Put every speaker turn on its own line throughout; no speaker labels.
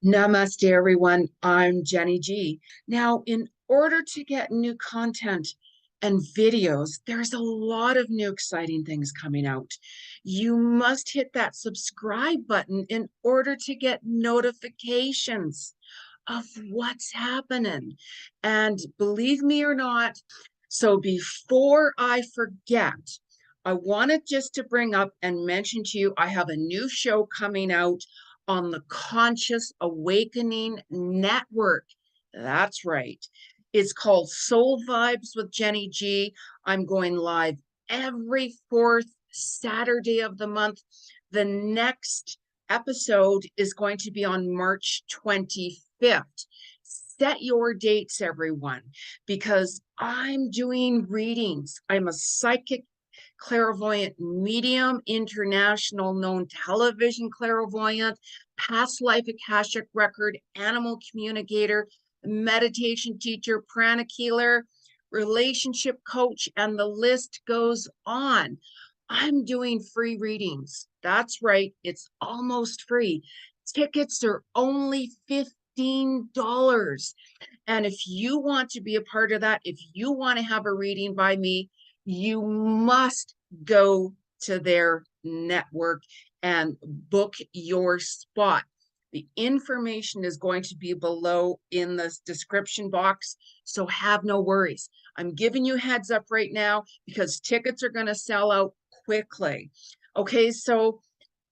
Namaste, everyone. I'm Jeni Ji. Now, in order to get new content and videos, there's a lot of new exciting things coming out. You must hit that subscribe button in order to get notifications of what's happening. And believe me or not, so before I forget, I wanted just to bring up and mention to you, I have a new show coming out on the Conscious Awakening Network. That's right. It's called Soul Vibes with Jeni Ji. I'm going live every fourth Saturday of the month. The next episode is going to be on March 25th. Set your dates, everyone, because I'm doing readings. I'm a psychic clairvoyant medium, international known television clairvoyant, past life Akashic record, animal communicator, meditation teacher, pranic healer, relationship coach, and the list goes on. I'm doing free readings. That's right, it's almost free. Tickets are only $15. And if you want to be a part of that, if you want to have a reading by me, you must go to their network and book your spot. The information is going to be below in the description box, so have no worries. I'm giving you heads up right now because tickets are going to sell out quickly. Okay, so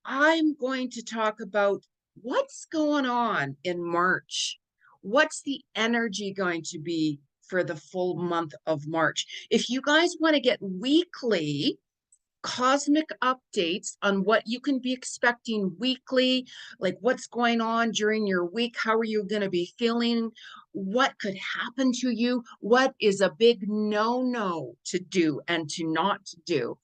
I'm going to talk about what's going on in March. What's the energy going to be for the full month of March? If you guys want to get weekly cosmic updates on what you can be expecting weekly, like what's going on during your week, how are you going to be feeling, what could happen to you, what is a big no-no to do and to not do,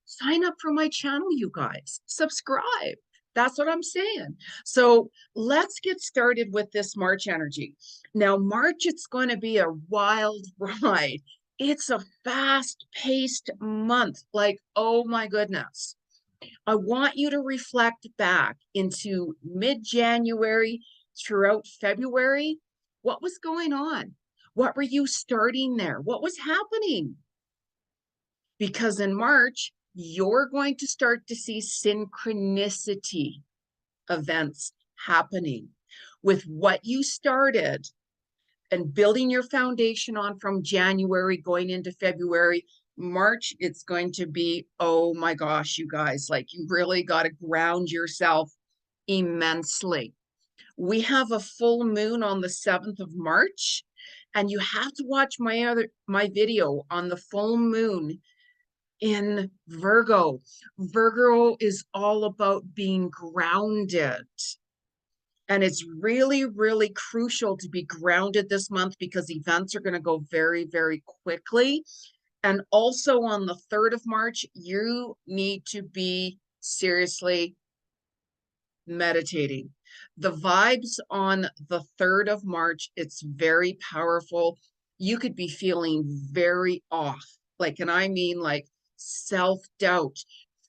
sign up for my channel, you guys. Subscribe. That's what I'm saying. So let's get started with this March energy. Now, March, it's going to be a wild ride. It's a fast-paced month. Like, oh my goodness. I want you to reflect back into mid-January throughout February. What was going on? What were you starting there? What was happening? Because in March, you're going to start to see synchronicity events happening with what you started and building your foundation on from January going into February. March, it's going to be, oh my gosh, you guys, like you really got to ground yourself immensely. We have a full moon on the 7th of March, and you have to watch my video on the full moon in Virgo. Virgo is all about being grounded. And it's really, really crucial to be grounded this month because events are going to go very, very quickly. And also on the 3rd of March, you need to be seriously meditating. The vibes on the 3rd of March, it's very powerful. You could be feeling very off. Like, and I mean like self-doubt,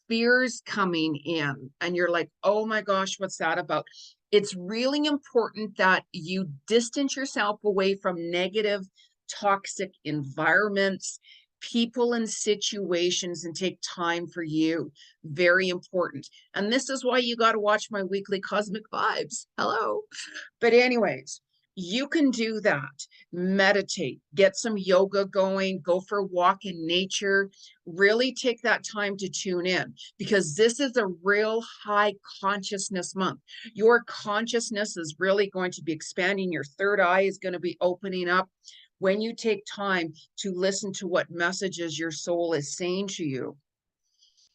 fears coming in, and you're like, oh my gosh, what's that about? It's really important that you distance yourself away from negative, toxic environments, people and situations, and take time for you. Very important. And this is why you got to watch my weekly Cosmic Vibes. Hello. But anyways, you can do that. Meditate, get some yoga going, go for a walk in nature. Really take that time to tune in because this is a real high consciousness month. Your consciousness is really going to be expanding. Your third eye is going to be opening up when you take time to listen to what messages your soul is saying to you.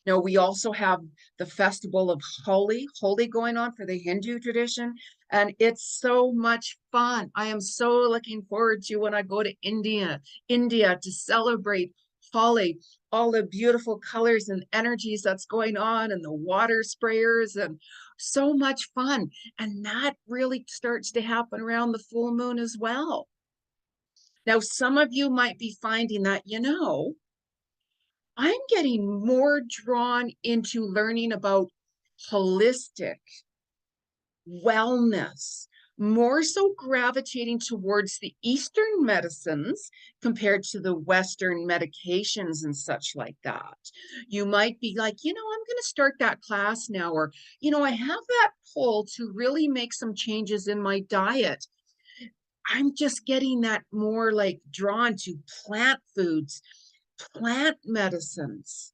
Now, we also have the festival of Holi going on for the Hindu tradition, and it's so much fun. I am so looking forward to when I go to India to celebrate Holi, all the beautiful colors and energies that's going on, and the water sprayers, and so much fun. And that really starts to happen around the full moon as well. Now, some of you might be finding that, I'm getting more drawn into learning about holistic wellness, more so gravitating towards the Eastern medicines compared to the Western medications and such like that. You might be like, I'm going to start that class now, or, I have that pull to really make some changes in my diet. I'm just getting that more like drawn to plant foods, plant medicines.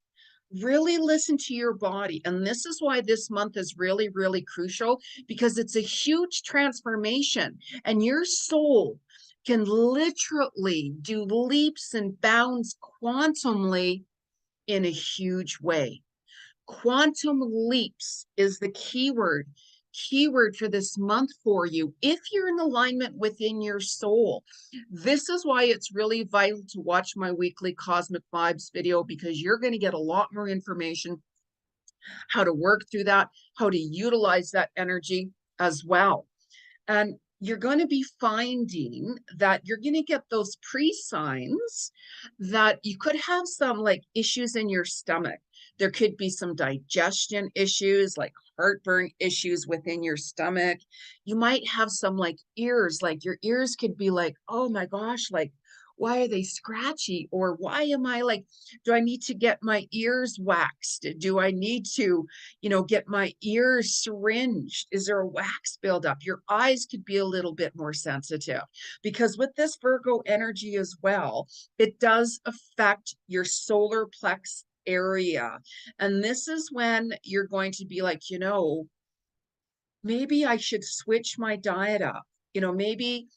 Really listen to your body. And this is why this month is really, really crucial, because it's a huge transformation, and your soul can literally do leaps and bounds quantumly in a huge way. Quantum leaps is the keyword for this month for you if you're in alignment within your soul. This is why it's really vital to watch my weekly Cosmic Vibes video, because you're going to get a lot more information how to work through that, how to utilize that energy as well. And you're going to be finding that you're going to get those pre-signs that you could have some like issues in your stomach. There could be some digestion issues, like heartburn issues within your stomach. You might have some like your ears could be like, oh my gosh, like, why are they scratchy? Or why am I like, do I need to get my ears waxed? Do I need to, get my ears syringed? Is there a wax buildup? Your eyes could be a little bit more sensitive, because with this Virgo energy as well, it does affect your solar plex area. And this is when you're going to be like, maybe I should switch my diet up. Maybe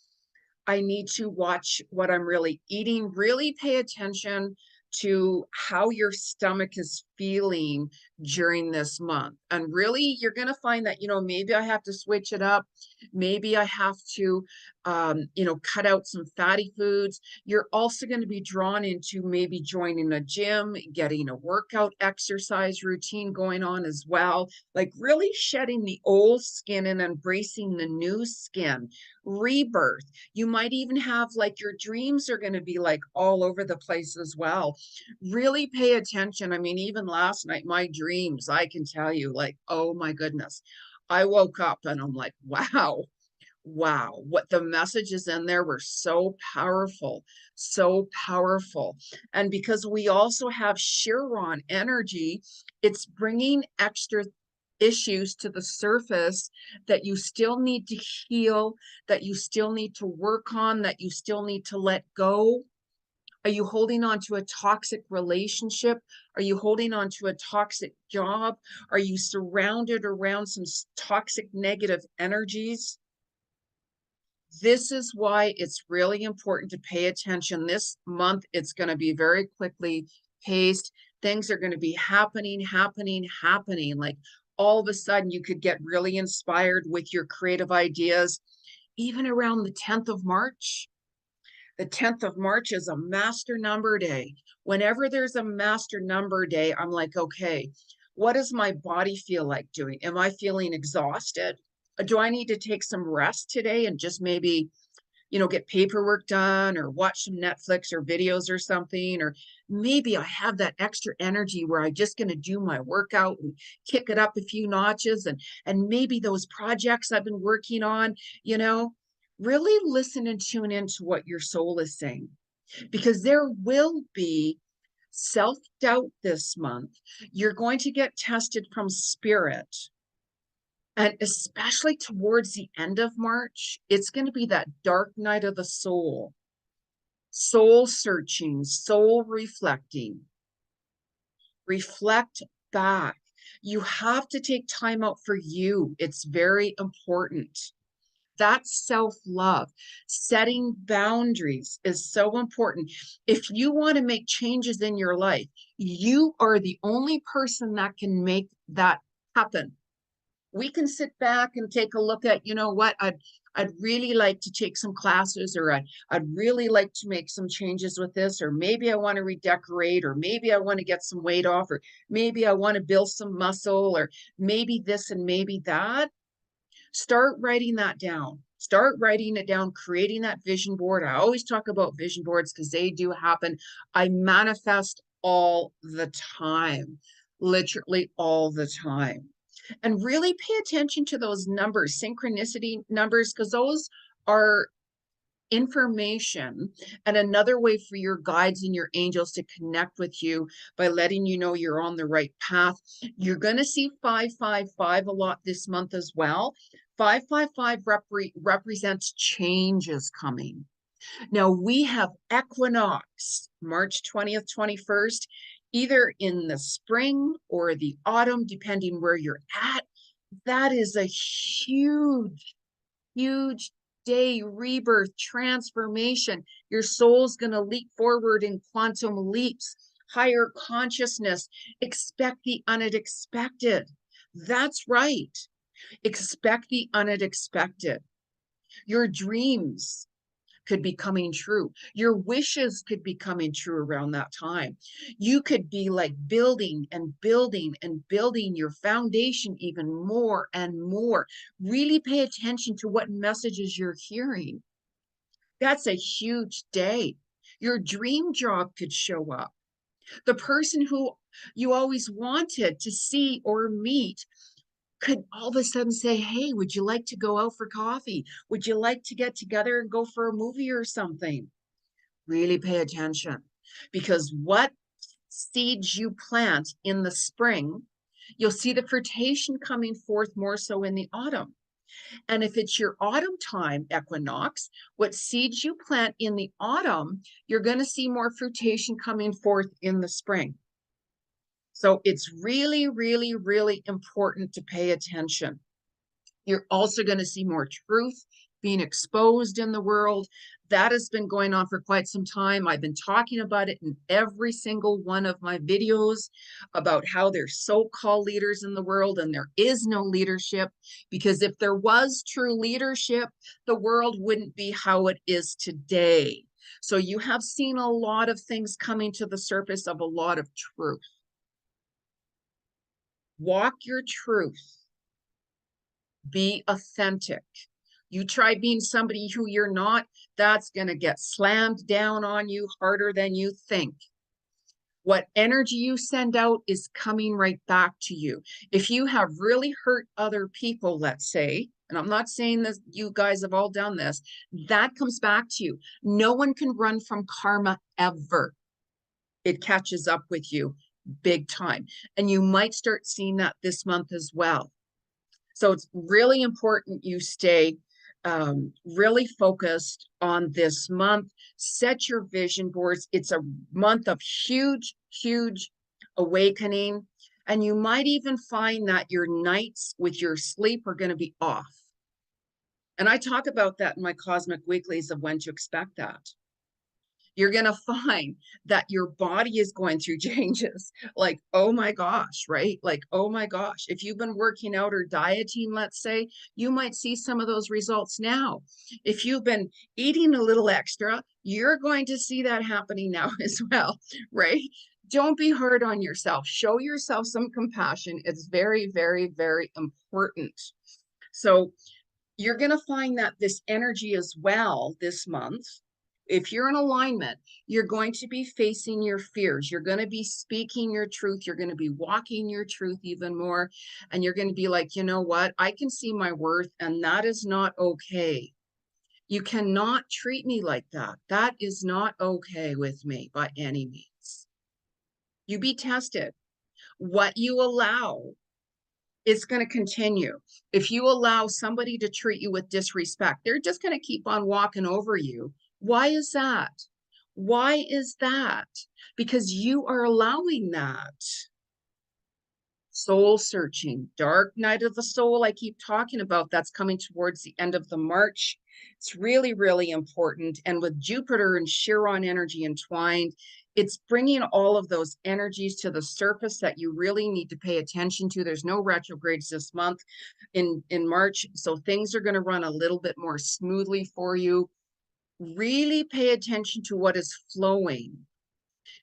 I need to watch what I'm really eating, really pay attention to how your stomach is feeling during this month. And really, you're going to find that, maybe I have to switch it up. Maybe I have to, cut out some fatty foods. You're also going to be drawn into maybe joining a gym, getting a workout exercise routine going on as well, like really shedding the old skin and embracing the new skin, rebirth. You might even have like your dreams are going to be like all over the place as well. Really pay attention. I mean, even last night, my dreams, I can tell you, like, oh my goodness. I woke up and I'm like, wow, what the messages in there were so powerful, so powerful. And because we also have Chiron energy, it's bringing extra issues to the surface that you still need to heal, that you still need to work on, that you still need to let go. Are you holding on to a toxic relationship? Are you holding on to a toxic job? Are you surrounded around some toxic negative energies? This is why it's really important to pay attention. This month, it's going to be very quickly paced. Things are going to be happening. Like all of a sudden, you could get really inspired with your creative ideas, even around the 10th of March. The 10th of March is a master number day. Whenever there's a master number day, I'm like, okay, what does my body feel like doing? Am I feeling exhausted? Do I need to take some rest today and just maybe, get paperwork done or watch some Netflix or videos or something? Or maybe I have that extra energy where I'm just going to do my workout and kick it up a few notches. And maybe those projects I've been working on, really listen and tune into what your soul is saying, because there will be self-doubt this month. You're going to get tested from spirit. And especially towards the end of March, it's going to be that dark night of the soul, soul searching, soul reflecting. Reflect back. You have to take time out for you. It's very important. That's self-love. Setting boundaries is so important. If you want to make changes in your life, you are the only person that can make that happen. We can sit back and take a look at, what, I'd really like to take some classes, or I'd really like to make some changes with this, or maybe I want to redecorate, or maybe I want to get some weight off, or maybe I want to build some muscle, or maybe this and maybe that. Start writing that down. Start writing it down, creating that vision board. I always talk about vision boards because they do happen. I manifest all the time, literally all the time. And really pay attention to those numbers, synchronicity numbers, because those are information and another way for your guides and your angels to connect with you by letting you know you're on the right path. You're going to see 555 a lot this month as well. 555 represents changes coming. Now we have equinox, March 20th, 21st, either in the spring or the autumn, depending where you're at. That is a huge, huge day, rebirth, transformation. Your soul's going to leap forward in quantum leaps, higher consciousness. Expect the unexpected. That's right. Expect the unexpected. Your dreams could be coming true. Your wishes could be coming true around that time. You could be like building and building and building your foundation even more and more. Really pay attention to what messages you're hearing. That's a huge day. Your dream job could show up. The person who you always wanted to see or meet could all of a sudden say, hey, would you like to go out for coffee? Would you like to get together and go for a movie or something? Really pay attention, because what seeds you plant in the spring, you'll see the fruition coming forth more so in the autumn. And if it's your autumn time equinox, what seeds you plant in the autumn, you're going to see more fruition coming forth in the spring. So it's really, really, really important to pay attention. You're also going to see more truth being exposed in the world. That has been going on for quite some time. I've been talking about it in every single one of my videos about how there's so-called leaders in the world and there is no leadership, because if there was true leadership, the world wouldn't be how it is today. So you have seen a lot of things coming to the surface of a lot of truth. Walk your truth. Be authentic. You try being somebody who you're not, that's going to get slammed down on you harder than you think. What energy you send out is coming right back to you. If you have really hurt other people, let's say, and I'm not saying that you guys have all done this, that comes back to you. No one can run from karma ever. It catches up with you big time. And you might start seeing that this month as well. So it's really important you stay really focused on this month. Set your vision boards. It's a month of huge, huge awakening. And you might even find that your nights with your sleep are going to be off. And I talk about that in my Cosmic Weeklies of when to expect that. You're going to find that your body is going through changes. Like, oh my gosh, right? Like, oh my gosh. If you've been working out or dieting, let's say, you might see some of those results now. If you've been eating a little extra, you're going to see that happening now as well, right? Don't be hard on yourself. Show yourself some compassion. It's very, very, very important. So you're going to find that this energy as well this month, if you're in alignment, you're going to be facing your fears. You're going to be speaking your truth. You're going to be walking your truth even more. And you're going to be like, you know what? I can see my worth, and that is not okay. You cannot treat me like that. That is not okay with me by any means. You be tested. What you allow, it's going to continue. If you allow somebody to treat you with disrespect, they're just going to keep on walking over you. Why is that? Why is that? Because you are allowing that. Soul searching, dark night of the soul, I keep talking about, that's coming towards the end of the March. It's really, really important. And with Jupiter and Chiron energy entwined, it's bringing all of those energies to the surface that you really need to pay attention to. There's no retrogrades this month in March, so things are going to run a little bit more smoothly for you. Really pay attention to what is flowing,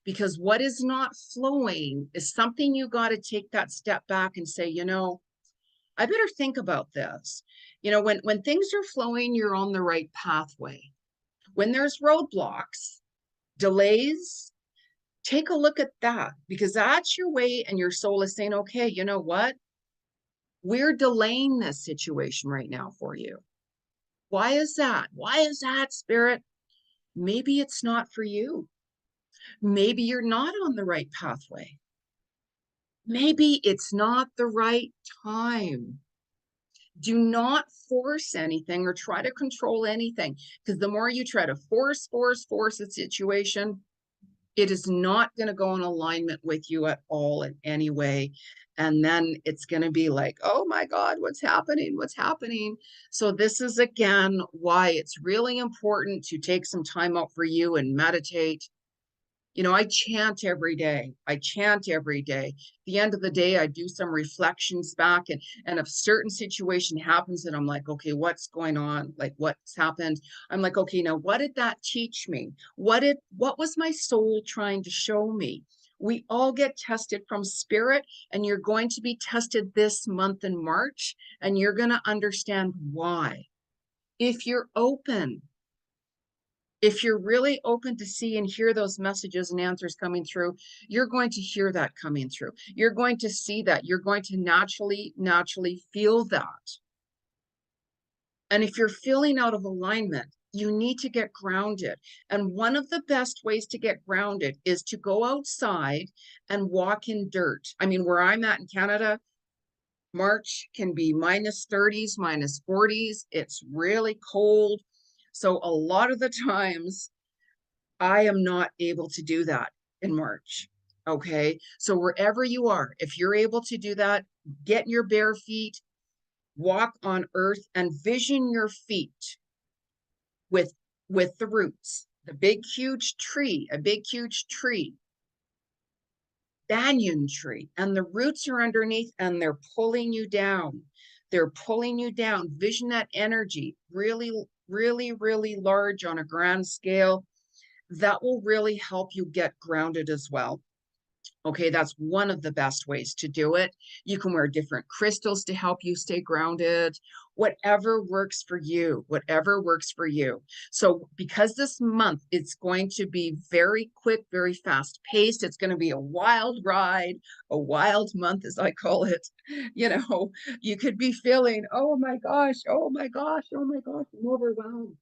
because what is not flowing is something you got to take that step back and say, you know, I better think about this. You know, when things are flowing, you're on the right pathway. When there's roadblocks, delays, take a look at that, because that's your way and your soul is saying, okay, you know what? We're delaying this situation right now for you. Why is that? Why is that, Spirit? Maybe it's not for you. Maybe you're not on the right pathway. Maybe it's not the right time. Do not force anything or try to control anything, because the more you try to force a situation, it is not going to go in alignment with you at all in any way. And then it's going to be like, oh my God, what's happening? What's happening? So this is again why it's really important to take some time out for you and meditate. You know, I chant every day. I chant every day. At the end of the day, I do some reflections back, and if a certain situation happens and I'm like, okay, what's going on? Like what's happened? I'm like, okay, now what did that teach me? What was my soul trying to show me? We all get tested from spirit, and you're going to be tested this month in March, and you're going to understand why. If you're open, if you're really open to see and hear those messages and answers coming through, you're going to hear that coming through. You're going to see that. You're going to naturally feel that. And if you're feeling out of alignment, you need to get grounded. And one of the best ways to get grounded is to go outside and walk in dirt. I mean, where I'm at in Canada, March can be minus 30s, minus 40s. It's really cold. So a lot of the times, I am not able to do that in March. Okay. So wherever you are, if you're able to do that, get in your bare feet, walk on earth, and vision your feet with the roots, the big huge tree, a big huge tree, banyan tree, and the roots are underneath and they're pulling you down. They're pulling you down. Vision that energy really, really, really large on a grand scale. That will really help you get grounded as well. Okay, that's one of the best ways to do it. You can wear different crystals to help you stay grounded, whatever works for you, whatever works for you. So because this month it's going to be very quick, very fast paced, it's going to be a wild ride, a wild month, as I call it. You know, you could be feeling, oh my gosh, oh my gosh, oh my gosh, I'm overwhelmed.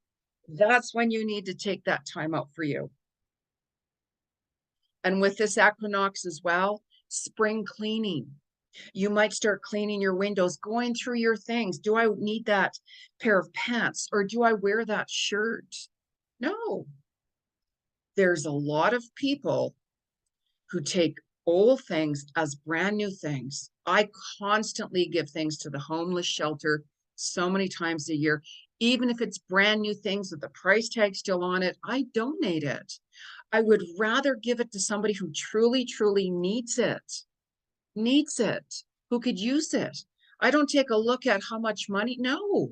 That's when you need to take that time out for you. And with this equinox as well, spring cleaning. You might start cleaning your windows, going through your things. Do I need that pair of pants or do I wear that shirt? No. There's a lot of people who take old things as brand new things. I constantly give things to the homeless shelter so many times a year. Even if it's brand new things with the price tag still on it, I donate it. I would rather give it to somebody who truly, truly needs it, who could use it. I don't take a look at how much money. No,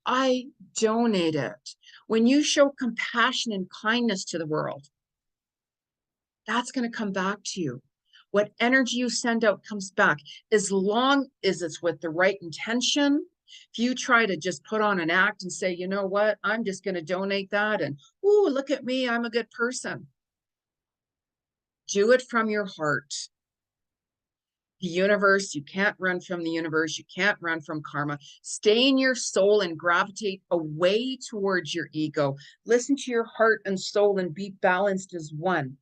I donate it. When you show compassion and kindness to the world, that's going to come back to you. What energy you send out comes back, as long as it's with the right intention. If you try to just put on an act and say, you know what, I'm just going to donate that, and oh, look at me, I'm a good person. Do it from your heart. The universe, you can't run from the universe. You can't run from karma. Stay in your soul and gravitate away towards your ego. Listen to your heart and soul and be balanced as one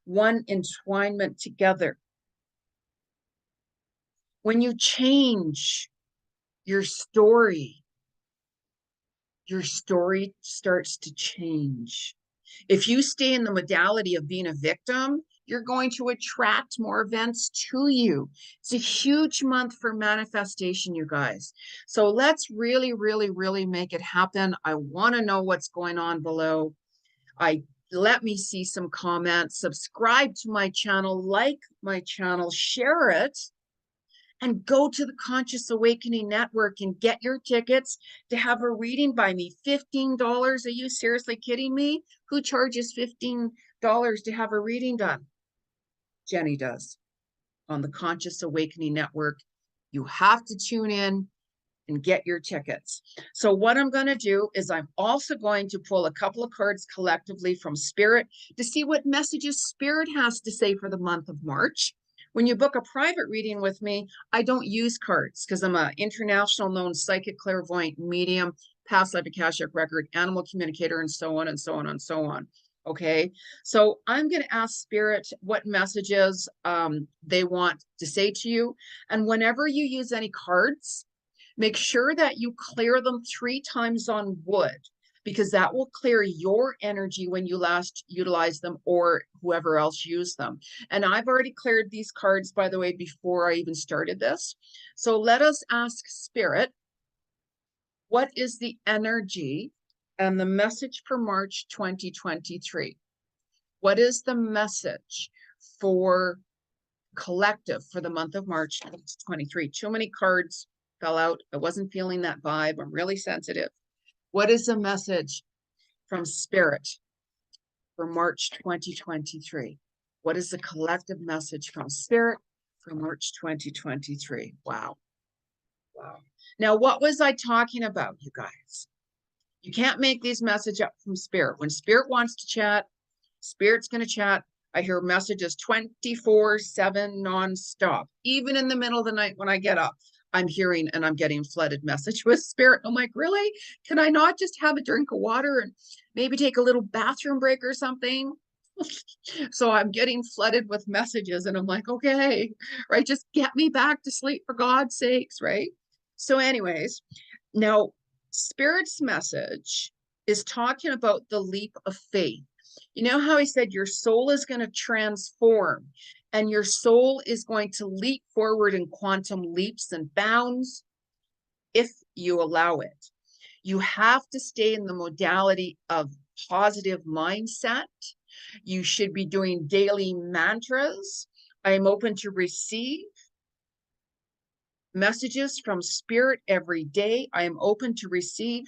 entwinement together. When you change your story starts to change. If you stay in the modality of being a victim, you're going to attract more events to you. It's a huge month for manifestation, you guys. So let's really, really, really make it happen. I want to know what's going on below. Let me see some comments. Subscribe to my channel, like my channel, share it, and go to the Conscious Awakening Network and get your tickets to have a reading by me. $15? Are you seriously kidding me? Who charges $15 to have a reading done? Jeni does on the Conscious Awakening Network. You have to tune in and get your tickets. So what I'm going to do is I'm also going to pull a couple of cards collectively from Spirit to see what messages Spirit has to say for the month of March. When you book a private reading with me, I don't use cards because I'm an international known psychic, clairvoyant, medium, past life Akashic record, animal communicator, and so on and so on and so on. Okay, so I'm going to ask Spirit what messages they want to say to you. And whenever you use any cards, make sure that you clear them 3 times on wood, because that will clear your energy when you last utilize them or whoever else used them. And I've already cleared these cards, by the way, before I even started this. So let us ask Spirit, what is the energy and the message for March 2023? What is the message for collective for the month of March 2023? Too many cards fell out. I wasn't feeling that vibe. I'm really sensitive. What is the message from Spirit for March 2023? What is the collective message from Spirit for March 2023? Wow. Wow. Now, what was I talking about, you guys? You can't make these messages up from Spirit. When Spirit wants to chat, Spirit's going to chat. I hear messages 24/7 nonstop. Even in the middle of the night when I get up, I'm hearing and I'm getting flooded message with Spirit. I'm like, really? Can I not just have a drink of water and maybe take a little bathroom break or something? So I'm getting flooded with messages and I'm like, okay, right? Just get me back to sleep for God's sakes, right? So anyways, now Spirit's message is talking about the leap of faith. You know how I said your soul is going to transform and your soul is going to leap forward in quantum leaps and bounds if you allow it. You have to stay in the modality of positive mindset. You should be doing daily mantras. I am open to receive messages from Spirit every day. I am open to receive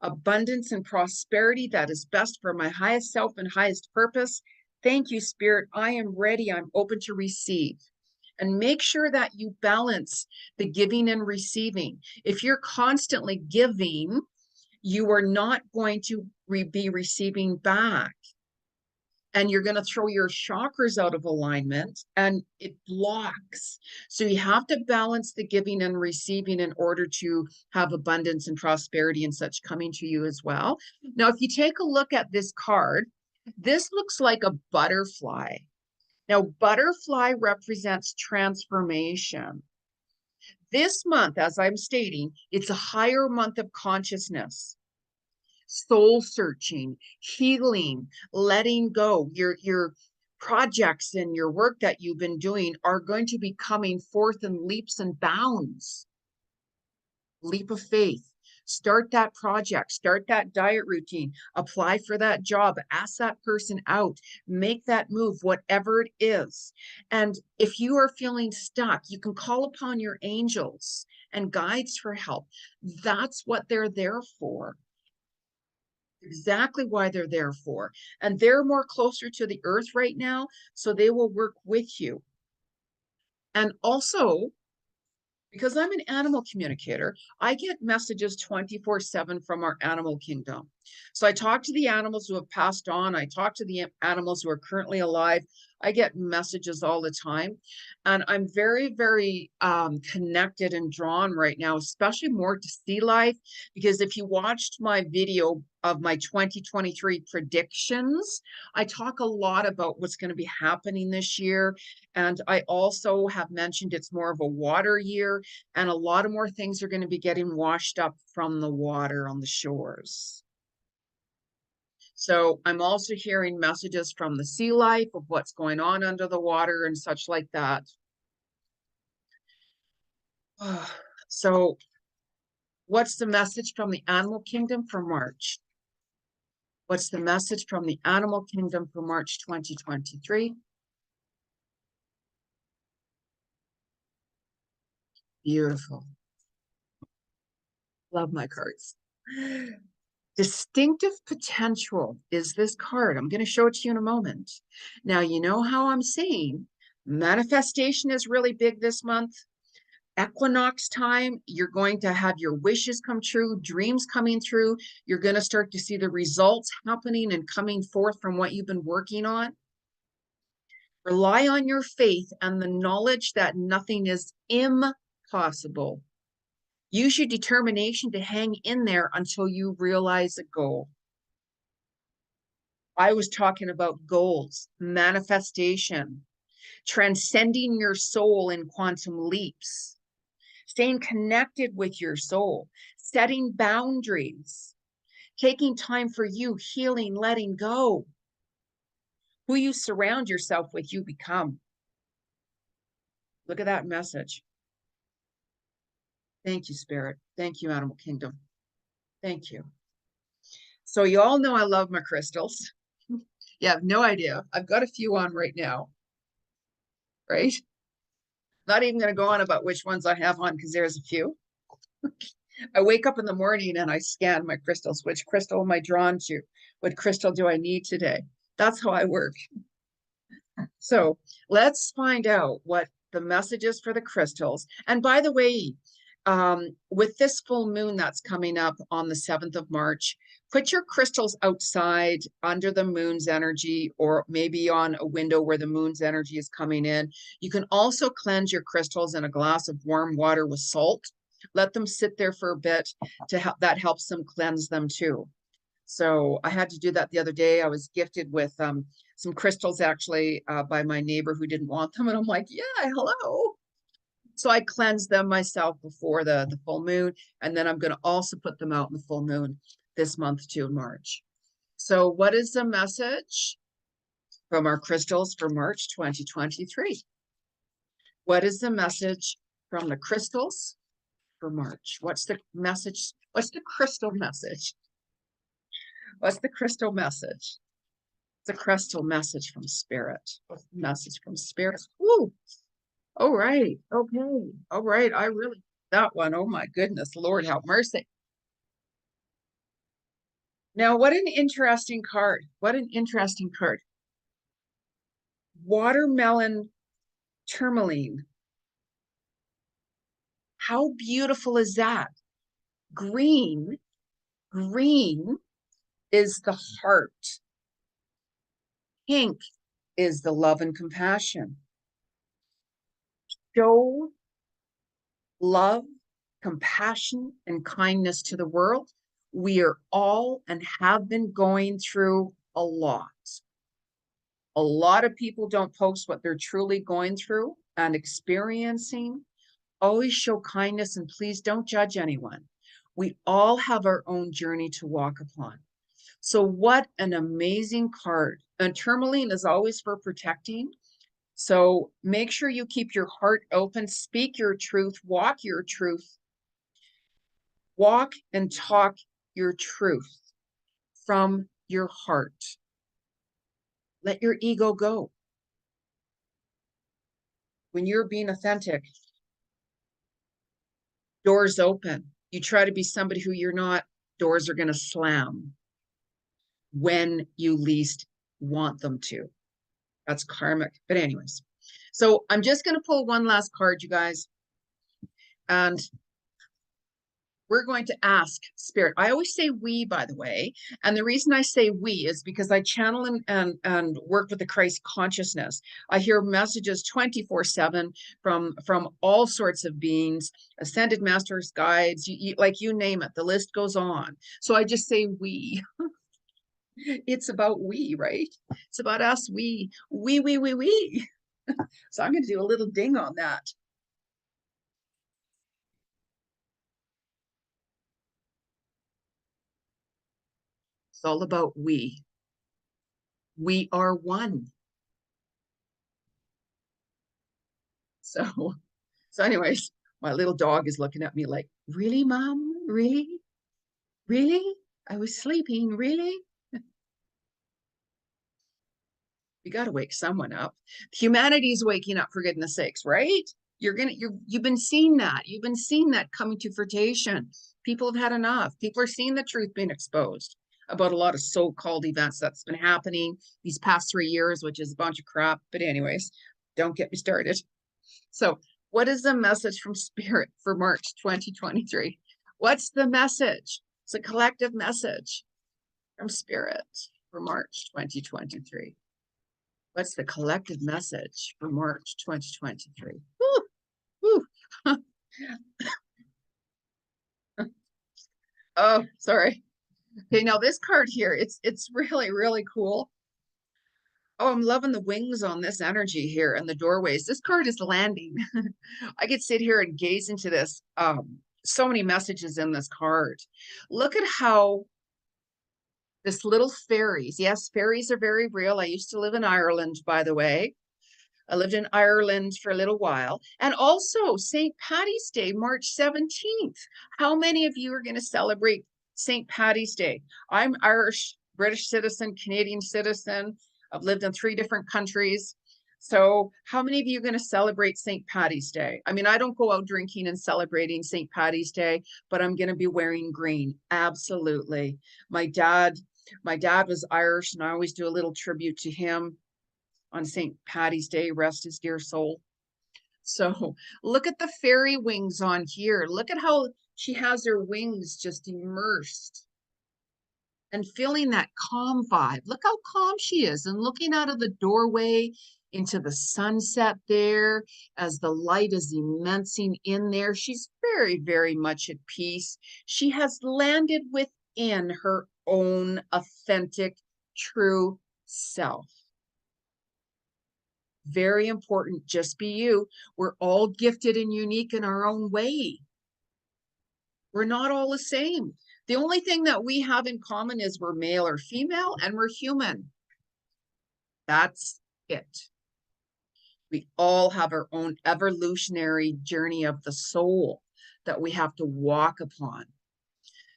abundance and prosperity that is best for my highest self and highest purpose. Thank you, Spirit. I am ready. I'm open to receive. And make sure that you balance the giving and receiving. If you're constantly giving, you are not going to be receiving back. And you're going to throw your chakras out of alignment and it blocks. So you have to balance the giving and receiving in order to have abundance and prosperity and such coming to you as well. Now, if you take a look at this card, this looks like a butterfly. Now, butterfly represents transformation. This month, as I'm stating, it's a higher month of consciousness. Soul searching, healing, letting go. Your projects and your work that you've been doing are going to be coming forth in leaps and bounds. Leap of faith. Start that project, start that diet routine, apply for that job, ask that person out, make that move, whatever it is. And if you are feeling stuck, you can call upon your angels and guides for help. That's what they're there for. Exactly why they're there for. And they're more closer to the earth right now, so they will work with you. And also, because I'm an animal communicator, I get messages 24/7 from our animal kingdom. So I talk to the animals who have passed on. I talk to the animals who are currently alive. I get messages all the time. And I'm very, very connected and drawn right now, especially more to sea life. Because if you watched my video of my 2023 predictions, I talk a lot about what's going to be happening this year. And I also have mentioned it's more of a water year, and a lot of more things are going to be getting washed up from the water on the shores. So I'm also hearing messages from the sea life of what's going on under the water and such like that. So what's the message from the animal kingdom for March? What's the message from the animal kingdom for March 2023? Beautiful. Love my cards. Distinctive potential is this card. I'm going to show it to you in a moment. Now, you know how I'm saying manifestation is really big this month. Equinox time, you're going to have your wishes come true, dreams coming through. You're going to start to see the results happening and coming forth from what you've been working on. Rely on your faith and the knowledge that nothing is impossible. Use your determination to hang in there until you realize a goal. I was talking about goals, manifestation, transcending your soul in quantum leaps, staying connected with your soul, setting boundaries, taking time for you, healing, letting go. Who you surround yourself with, you become. Look at that message. Thank you, Spirit. Thank you, Animal Kingdom. Thank you. So you all know I love my crystals. You have no idea. I've got a few on right now, right? Not even going to go on about which ones I have on because there's a few. I wake up in the morning and I scan my crystals. Which crystal am I drawn to? What crystal do I need today? That's how I work. So let's find out what the message is for the crystals. And by the way, with this full moon that's coming up on the 7th of March, put your crystals outside under the moon's energy, or maybe on a window where the moon's energy is coming in. You can also cleanse your crystals in a glass of warm water with salt. Let them sit there for a bit to help. That helps them cleanse them too. So I had to do that the other day. I was gifted with some crystals actually by my neighbor who didn't want them. And I'm like, yeah, hello. So I cleansed them myself before the full moon. And then I'm going to also put them out in the full moon this month too, in March. So what is the message from our crystals for March 2023? What is the message from the crystals for March? What's the message? What's the crystal message? What's the crystal message? It's a crystal message from Spirit. What's the message from Spirit? Woo! All right. Okay. All right. I really, that one. Oh my goodness. Lord have mercy. Now, what an interesting card. What an interesting card. Watermelon tourmaline. How beautiful is that? Green. Green is the heart. Pink is the love and compassion. Show love, compassion, and kindness to the world. We are all and have been going through a lot. A lot of people don't post what they're truly going through and experiencing. Always show kindness and please don't judge anyone. We all have our own journey to walk upon. So what an amazing card. And tourmaline is always for protecting. So make sure you keep your heart open, speak your truth, walk your truth, walk and talk your truth from your heart. Let your ego go. When you're being authentic, doors open. You try to be somebody who you're not, doors are going to slam when you least want them to. That's karmic. But anyways, so I'm just going to pull one last card, you guys. And we're going to ask Spirit. I always say we, by the way. And the reason I say we is because I channel and work with the Christ consciousness. I hear messages 24/7 from all sorts of beings, ascended masters, guides, like you name it. The list goes on. So I just say we. It's about we, right? It's about us, we. So I'm going to do a little ding on that. It's all about we. We are one. So anyways, my little dog is looking at me like, really, Mom? Really? Really? I was sleeping, really? You got to wake someone up. Humanity's waking up, for goodness sakes, right? You've been seeing that. You've been seeing that coming to fruition. People have had enough. People are seeing the truth being exposed about a lot of so-called events that's been happening these past 3 years, which is a bunch of crap. But anyways, don't get me started. So what is the message from Spirit for March 2023? What's the message? It's a collective message from Spirit for March 2023. What's the collective message for March 2023? Woo, woo. Oh, sorry. Okay, now this card here, it's really, really cool. Oh, I'm loving the wings on this energy here and the doorways. This card is landing. I could sit here and gaze into this. So many messages in this card. Look at how this little fairies. Yes, fairies are very real. I used to live in Ireland, by the way. I lived in Ireland for a little while. And also St. Paddy's Day, March 17th. How many of you are going to celebrate St. Paddy's Day? I'm Irish, British citizen, Canadian citizen. I've lived in 3 different countries. So how many of you are going to celebrate St. Paddy's Day? I mean, I don't go out drinking and celebrating St. Paddy's Day, but I'm going to be wearing green. Absolutely. My dad was Irish, and I always do a little tribute to him on St. Paddy's Day, rest his dear soul. So look at the fairy wings on here. Look at how she has her wings just immersed and feeling that calm vibe. Look how calm she is, and looking out of the doorway into the sunset there as the light is immensing in there. She's very, very much at peace. She has landed within her own authentic, true self. Very important. Just be you. We're all gifted and unique in our own way. We're not all the same. The only thing that we have in common is we're male or female, and we're human. That's it. We all have our own evolutionary journey of the soul that we have to walk upon.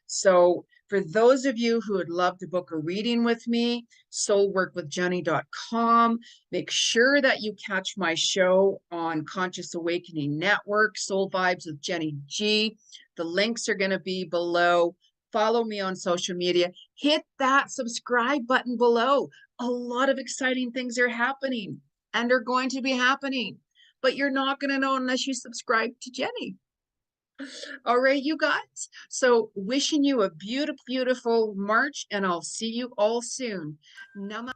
So for those of you who would love to book a reading with me, soulworkwithjeni.com. Make sure that you catch my show on Conscious Awakening Network, Soul Vibes with Jeni Ji. The links are going to be below. Follow me on social media. Hit that subscribe button below. A lot of exciting things are happening and are going to be happening, but you're not going to know unless you subscribe to Jeni. All right, you guys. So wishing you a beautiful, beautiful March, and I'll see you all soon. Namaste.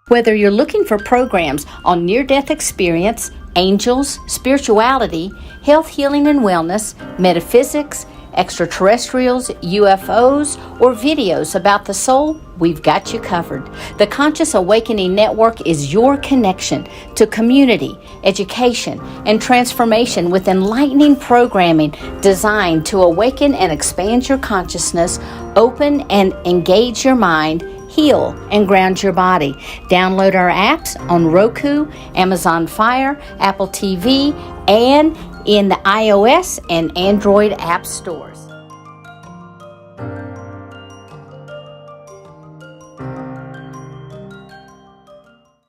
Whether you're looking for programs on near-death experience, angels, spirituality, health, healing, and wellness, metaphysics, extraterrestrials, UFOs, or videos about the soul, we've got you covered. The Conscious Awakening Network is your connection to community, education, and transformation with enlightening programming designed to awaken and expand your consciousness, open and engage your mind, heal and ground your body. Download our apps on Roku, Amazon Fire, Apple TV, and in the iOS and Android app stores.